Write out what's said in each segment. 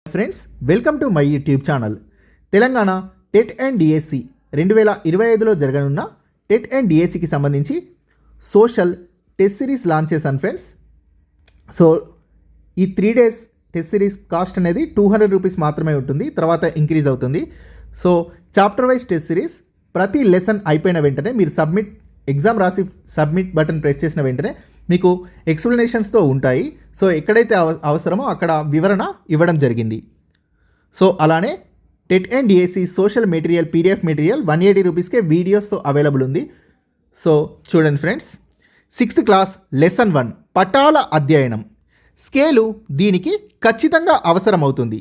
Friends, welcome to my YouTube channel. Telangana TET and DSC 2025లో జరగనున్న TET and డిఎస్సికి సంబంధించి సోషల్ టెస్ట్ సిరీస్ లాంచ్ చేశాను ఫ్రెండ్స్. సో ఈ 3 days టెస్ట్ సిరీస్ కాస్ట్ అనేది 200 రూపీస్ మాత్రమే ఉంటుంది, తర్వాత ఇంక్రీజ్ అవుతుంది. So chapter wise test series ప్రతి లెసన్ అయిపోయిన వెంటనే మీరు ఎగ్జామ్ రాసి సబ్మిట్ బటన్ ప్రెస్ చేసిన వెంటనే మీకు ఎక్స్ప్లెనేషన్స్తో ఉంటాయి. సో ఎక్కడైతే అవసరమో అక్కడ వివరణ ఇవ్వడం జరిగింది. సో అలానే TET and DSC social material PDF material 180 రూపీస్కే వీడియోస్తో అవైలబుల్ ఉంది. సో చూడండి ఫ్రెండ్స్, 6th క్లాస్ లెసన్ 1 పటాల అధ్యయనం. స్కేలు దీనికి ఖచ్చితంగా అవసరమవుతుంది.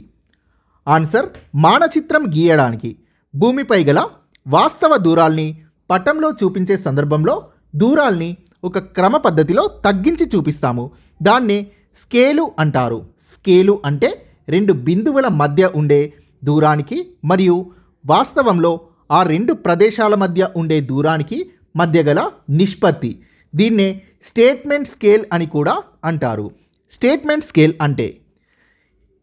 ఆన్సర్: మానచిత్రం గీయడానికి భూమిపై గల వాస్తవ దూరాల్ని పటంలో చూపించే సందర్భంలో దూరాల్ని ఒక క్రమ పద్ధతిలో తగ్గించి చూపిస్తాము. దాన్నే స్కేలు అంటారు. స్కేలు అంటే 2 బిందువుల మధ్య ఉండే దూరానికి మరియు వాస్తవంలో ఆ 2 ప్రదేశాల మధ్య ఉండే దూరానికి మధ్య గల నిష్పత్తి. దీన్నే స్టేట్మెంట్ స్కేల్ అని కూడా అంటారు. స్టేట్మెంట్ స్కేల్ అంటే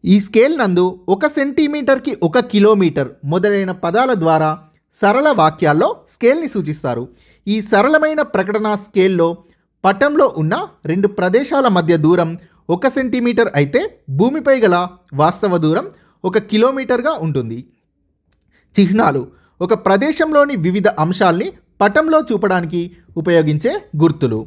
ఈ స్కేల్ నందు 1 సెంటీమీటర్కి 1 కిలోమీటర్ మొదలైన పదాల ద్వారా సరళ వాక్యాల్లో స్కేల్ని సూచిస్తారు. ఈ సరళమైన ప్రకటన స్కేల్లో పటంలో ఉన్న 2 ప్రదేశాల మధ్య దూరం 1 సెంటీమీటర్ అయితే భూమిపై గల వాస్తవ దూరం 1 కిలోమీటర్గా ఉంటుంది. చిహ్నాలు ఒక ప్రదేశంలోని వివిధ అంశాల్ని పటంలో చూపడానికి ఉపయోగించే గుర్తులు.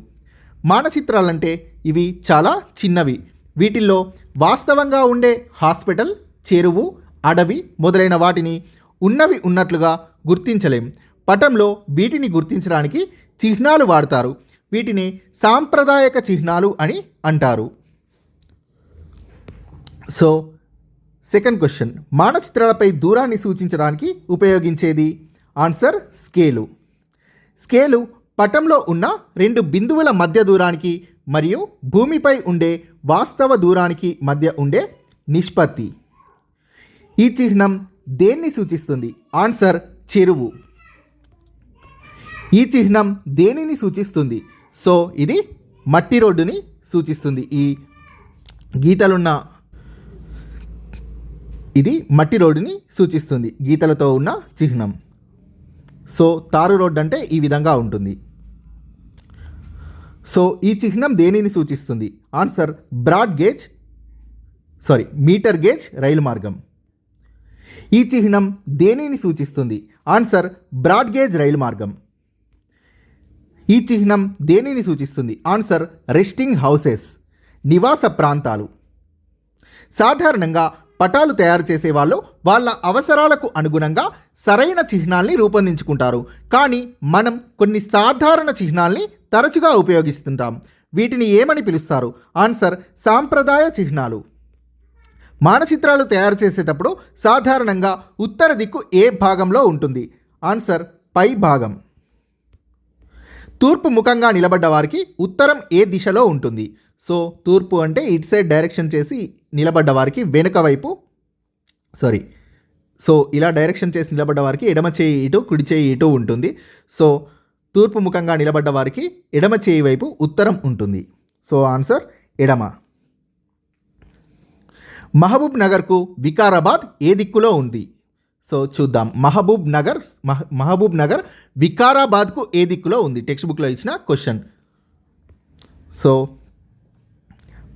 మానచిత్రాలంటే ఇవి చాలా చిన్నవి. వీటిల్లో వాస్తవంగా ఉండే హాస్పిటల్, చెరువు, అడవి మొదలైన వాటిని ఉన్నవి ఉన్నట్లుగా గుర్తించలేం. పటంలో వీటిని గుర్తించడానికి చిహ్నాలు వాడతారు. వీటిని సాంప్రదాయక చిహ్నాలు అని అంటారు. సో సెకండ్ క్వశ్చన్, మానచిత్రాలపై దూరాన్ని సూచించడానికి ఉపయోగించేది ఆన్సర్ స్కేలు. స్కేలు పటంలో ఉన్న 2 బిందువుల మధ్య దూరానికి మరియు భూమిపై ఉండే వాస్తవ దూరానికి మధ్య ఉండే నిష్పత్తి. ఈ చిహ్నం దేన్ని సూచిస్తుంది? ఆన్సర్: చెరువు. ఈ చిహ్నం దేనిని సూచిస్తుంది? సో ఇది మట్టి రోడ్డుని సూచిస్తుంది. ఈ గీతలున్న ఇది మట్టి రోడ్డుని సూచిస్తుంది, గీతలతో ఉన్న చిహ్నం. సో తారు రోడ్డు అంటే ఈ విధంగా ఉంటుంది. సో ఈ చిహ్నం దేనిని సూచిస్తుంది? ఆన్సర్: మీటర్ గేజ్ రైలు మార్గం. ఈ చిహ్నం దేనిని సూచిస్తుంది? ఆన్సర్: బ్రాడ్ గేజ్ రైలు మార్గం. ఈ చిహ్నం దేనిని సూచిస్తుంది? ఆన్సర్: రెస్టింగ్ హౌసెస్, నివాస ప్రాంతాలు. సాధారణంగా పటాలు తయారు చేసే వాళ్ళు వాళ్ళ అవసరాలకు అనుగుణంగా సరైన చిహ్నాల్ని రూపొందించుకుంటారు. కానీ మనం కొన్ని సాధారణ చిహ్నాల్ని తరచుగా ఉపయోగిస్తుంటాం. వీటిని ఏమని పిలుస్తారు? ఆన్సర్: సాంప్రదాయ చిహ్నాలు. మానచిత్రాలు తయారు చేసేటప్పుడు సాధారణంగా ఉత్తర దిక్కు ఏ భాగంలో ఉంటుంది? ఆన్సర్: పై భాగం. తూర్పు ముఖంగా నిలబడ్డ వారికి ఉత్తరం ఏ దిశలో ఉంటుంది? సో తూర్పు అంటే ఇటు సైడ్ డైరెక్షన్ చేసి నిలబడ్డ వారికి వెనుక వైపు సో ఇలా డైరెక్షన్ చేసి నిలబడ్డ వారికి ఎడమ చేయి ఇటు, కుడి చేయి ఇటు ఉంటుంది. సో తూర్పు ముఖంగా నిలబడ్డ వారికి ఎడమ చేయి వైపు ఉత్తరం ఉంటుంది. సో ఆన్సర్ ఎడమ. మహబూబ్ నగర్కు వికారాబాద్ ఏ దిక్కులో ఉంది? సో చూద్దాం. మహబూబ్ నగర్ వికారాబాద్కు ఏ దిక్కులో ఉంది? టెక్స్ట్ బుక్లో ఇచ్చిన క్వశ్చన్. సో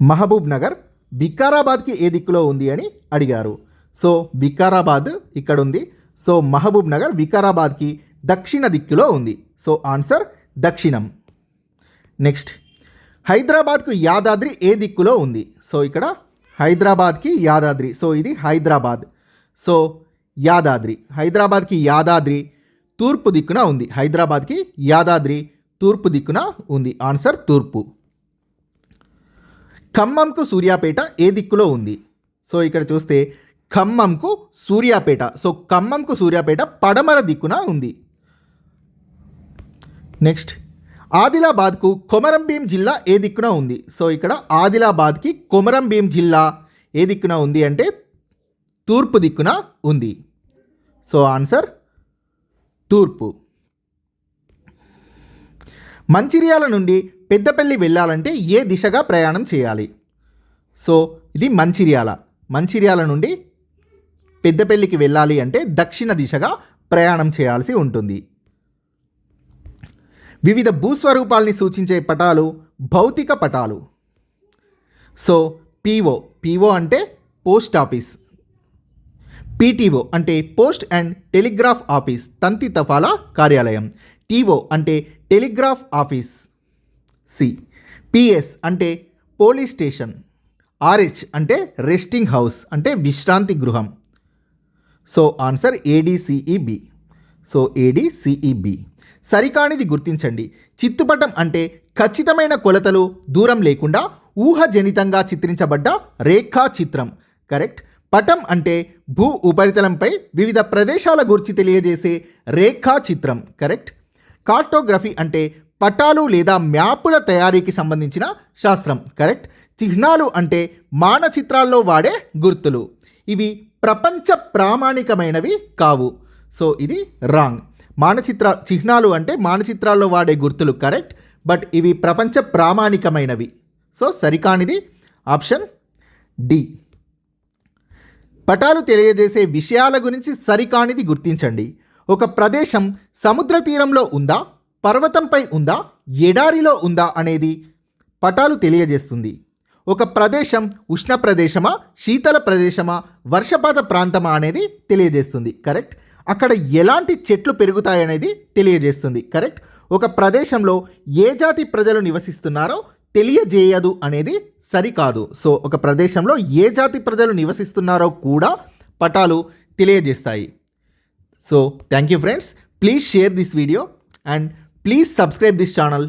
మహబూబ్ నగర్ వికారాబాద్కి ఏ దిక్కులో ఉంది అని అడిగారు. సో వికారాబాద్ ఇక్కడ ఉంది. సో మహబూబ్ నగర్ వికారాబాద్కి దక్షిణ దిక్కులో ఉంది. సో ఆన్సర్ దక్షిణం. నెక్స్ట్, హైదరాబాద్కు యాదాద్రి ఏ దిక్కులో ఉంది? సో ఇక్కడ హైదరాబాద్కి యాదాద్రి. సో ఇది హైదరాబాద్. సో యాదాద్రి, హైదరాబాద్కి యాదాద్రి తూర్పు దిక్కున ఉంది. హైదరాబాద్కి యాదాద్రి తూర్పు దిక్కున ఉంది. ఆన్సర్ తూర్పు. ఖమ్మంకు సూర్యాపేట ఏ దిక్కులో ఉంది? సో ఇక్కడ చూస్తే ఖమ్మంకు సూర్యాపేట. సో ఖమ్మంకు సూర్యాపేట పడమర దిక్కున ఉంది. నెక్స్ట్, ఆదిలాబాద్కు కొమరంభీం జిల్లా ఏ దిక్కున ఉంది? సో ఇక్కడ ఆదిలాబాద్కి కొమరంభీం జిల్లా ఏ దిక్కున ఉంది అంటే తూర్పు దిక్కున ఉంది. సో ఆన్సర్ తూర్పు. మంచిర్యాల నుండి పెద్దపల్లి వెళ్ళాలంటే ఏ దిశగా ప్రయాణం చేయాలి? సో ఇది మంచిర్యాల నుండి పెద్దపల్లికి వెళ్ళాలి అంటే దక్షిణ దిశగా ప్రయాణం చేయాల్సి ఉంటుంది. వివిధ భూస్వరూపాల్ని సూచించే పటాలు భౌతిక పటాలు. సో పిఓ అంటే పోస్ట్ ఆఫీస్, పీటీఓ అంటే పోస్ట్ అండ్ టెలిగ్రాఫ్ ఆఫీస్ తంతి తపాలా కార్యాలయం, టీఓ అంటే టెలిగ్రాఫ్ ఆఫీస్. పిఎస్ అంటే పోలీస్ స్టేషన్, ఆర్హెచ్ అంటే రెస్టింగ్ హౌస్ అంటే విశ్రాంతి గృహం. So answer ADCEB. So ADCEB. సరికానిది గుర్తించండి. చిత్తుపటం అంటే ఖచ్చితమైన కొలతలు, దూరం లేకుండా ఊహజనితంగా చిత్రించబడ్డ రేఖా చిత్రం. కరెక్ట్. పటం అంటే భూ ఉపరితలంపై వివిధ ప్రదేశాల గురించి తెలియజేసే రేఖా చిత్రం. కరెక్ట్. కార్టోగ్రఫీ అంటే పటాలు లేదా మ్యాపుల తయారీకి సంబంధించిన శాస్త్రం. కరెక్ట్. చిహ్నాలు అంటే మానచిత్రాల్లో వాడే గుర్తులు. ఇవి ప్రపంచ ప్రామాణికమైనవి కావు. సో ఇది రాంగ్. చిహ్నాలు అంటే మానచిత్రాల్లో వాడే గుర్తులు. కరెక్ట్. బట్ ఇవి ప్రపంచ ప్రామాణికమైనవి. సో సరికానిది ఆప్షన్ డి. పటాలు తెలియజేసే విషయాల గురించి సరికానిది గుర్తించండి. ఒక ప్రదేశం సముద్ర తీరంలో ఉందా, పర్వతంపై ఉందా, ఎడారిలో ఉందా అనేది పటాలు తెలియజేస్తుంది. ఒక ప్రదేశం ఉష్ణ ప్రదేశమా, శీతల ప్రదేశమా, వర్షపాత ప్రాంతమా అనేది తెలియజేస్తుంది. కరెక్ట్. అక్కడ ఎలాంటి చెట్లు పెరుగుతాయనేది తెలియజేస్తుంది. కరెక్ట్. ఒక ప్రదేశంలో ఏ జాతి ప్రజలు నివసిస్తున్నారో తెలియజేయదు అనేది సరికాదు. సో ఒక ప్రదేశంలో ఏ జాతి ప్రజలు నివసిస్తున్నారో కూడా పటాలు తెలియజేస్తాయి. So thank you friends. Please share this video and please subscribe this channel.